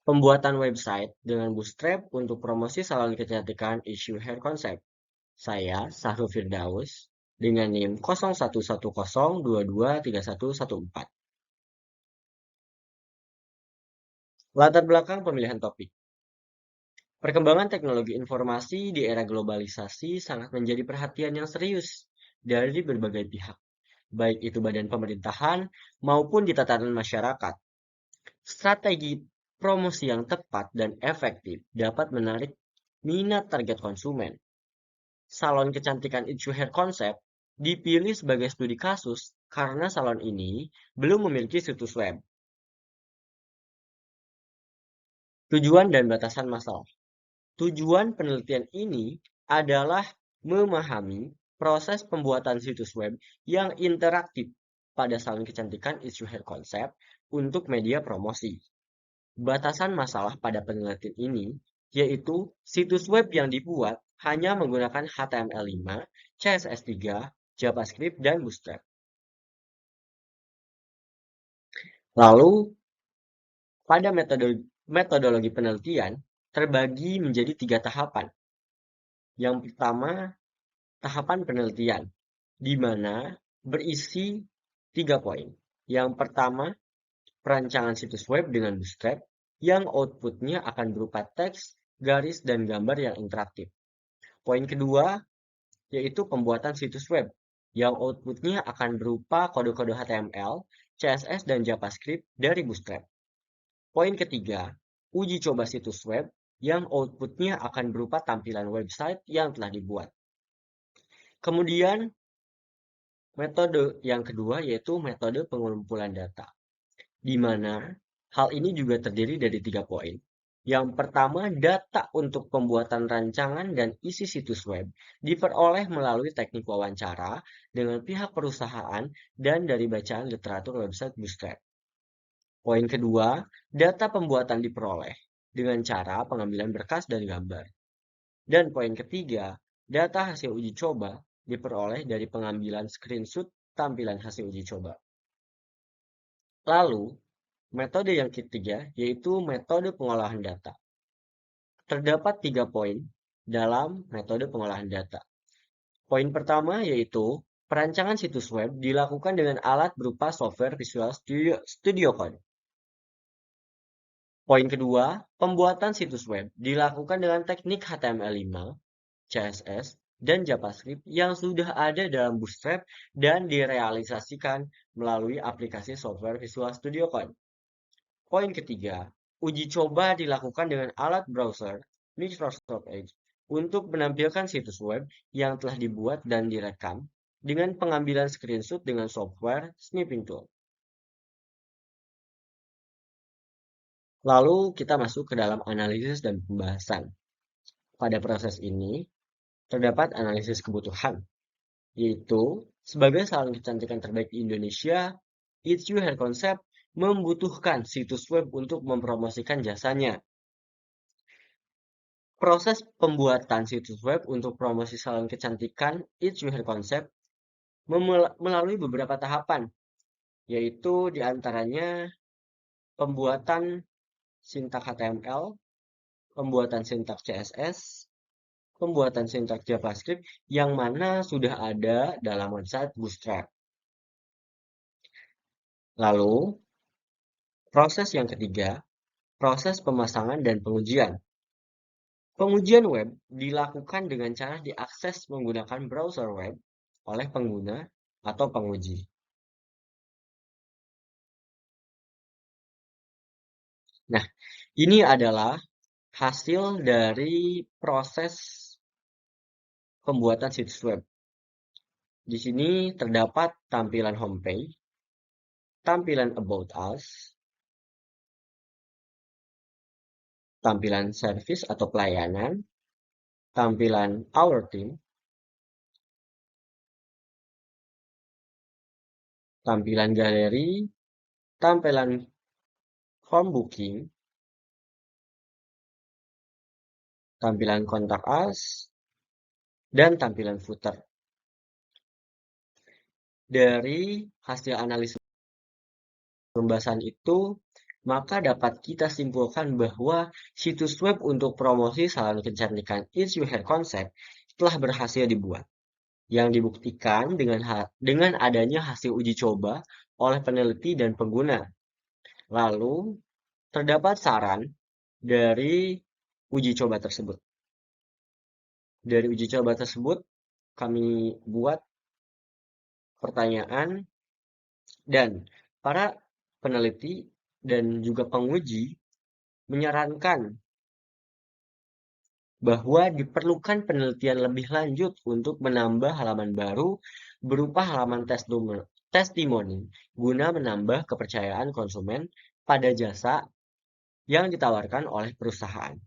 Pembuatan website dengan Bootstrap untuk promosi salon kecantikan Issue Hair Concept. Saya, Sahrul Firdaus, dengan NIM 0110223114. Latar belakang pemilihan topik. Perkembangan teknologi informasi di era globalisasi sangat menjadi perhatian yang serius dari berbagai pihak, baik itu badan pemerintahan maupun di tatanan masyarakat. Strategi promosi yang tepat dan efektif dapat menarik minat target konsumen. Salon kecantikan It's Your Hair Concept dipilih sebagai studi kasus karena salon ini belum memiliki situs web. Tujuan dan batasan masalah. Tujuan penelitian ini adalah memahami proses pembuatan situs web yang interaktif pada salon kecantikan It's Your Hair Concept untuk media promosi. Batasan masalah pada penelitian ini yaitu situs web yang dibuat hanya menggunakan HTML5, CSS3, JavaScript, dan Bootstrap. Lalu, pada metodologi penelitian terbagi menjadi 3 tahapan. Yang pertama, tahapan penelitian, di mana berisi 3 poin. Yang pertama, perancangan situs web dengan Bootstrap, yang outputnya akan berupa teks, garis, dan gambar yang interaktif. Poin kedua, yaitu pembuatan situs web, yang outputnya akan berupa kode-kode HTML, CSS, dan JavaScript dari Bootstrap. Poin ketiga, uji coba situs web, yang outputnya akan berupa tampilan website yang telah dibuat. Kemudian, metode yang kedua yaitu metode pengumpulan data, di mana hal ini juga terdiri dari 3 poin. Yang pertama, data untuk pembuatan rancangan dan isi situs web diperoleh melalui teknik wawancara dengan pihak perusahaan dan dari bacaan literatur website Bootstrap. Poin kedua, data pembuatan diperoleh dengan cara pengambilan berkas dan gambar. Dan poin ketiga, data hasil uji coba diperoleh dari pengambilan screenshot tampilan hasil uji coba. Lalu, metode yang ketiga yaitu metode pengolahan data. Terdapat 3 poin dalam metode pengolahan data. Poin pertama yaitu perancangan situs web dilakukan dengan alat berupa software Visual Studio Code. Poin kedua, pembuatan situs web dilakukan dengan teknik HTML5, CSS, dan JavaScript yang sudah ada dalam Bootstrap dan direalisasikan melalui aplikasi software Visual Studio Code. Poin ketiga, uji coba dilakukan dengan alat browser Microsoft Edge untuk menampilkan situs web yang telah dibuat dan direkam dengan pengambilan screenshot dengan software Snipping Tool. Lalu kita masuk ke dalam analisis dan pembahasan. Pada proses ini, terdapat analisis kebutuhan, yaitu sebagai salon kecantikan terbaik di Indonesia, It's Your Hair Concept membutuhkan situs web untuk mempromosikan jasanya. Proses pembuatan situs web untuk promosi salon kecantikan It's Your Hair Concept melalui beberapa tahapan, yaitu diantaranya pembuatan sintak HTML, pembuatan sintak CSS, pembuatan sintak JavaScript yang mana sudah ada dalam website Bootstrap. Lalu, proses yang ketiga, proses pemasangan dan pengujian. Pengujian web dilakukan dengan cara diakses menggunakan browser web oleh pengguna atau penguji. Nah, ini adalah hasil dari proses pembuatan situs web. Di sini terdapat tampilan homepage, tampilan about us, tampilan service atau pelayanan, tampilan our team, tampilan galeri, tampilan form booking, tampilan kontak us, dan tampilan footer. Dari hasil analisis pembahasan itu, maka dapat kita simpulkan bahwa situs web untuk promosi salon kecantikan It's Your Hair Concept telah berhasil dibuat, yang dibuktikan dengan adanya hasil uji coba oleh peneliti dan pengguna. Lalu, terdapat saran dari uji coba tersebut. Dari uji coba tersebut, kami buat pertanyaan dan para peneliti dan juga penguji menyarankan bahwa diperlukan penelitian lebih lanjut untuk menambah halaman baru berupa halaman testimoni guna menambah kepercayaan konsumen pada jasa yang ditawarkan oleh perusahaan.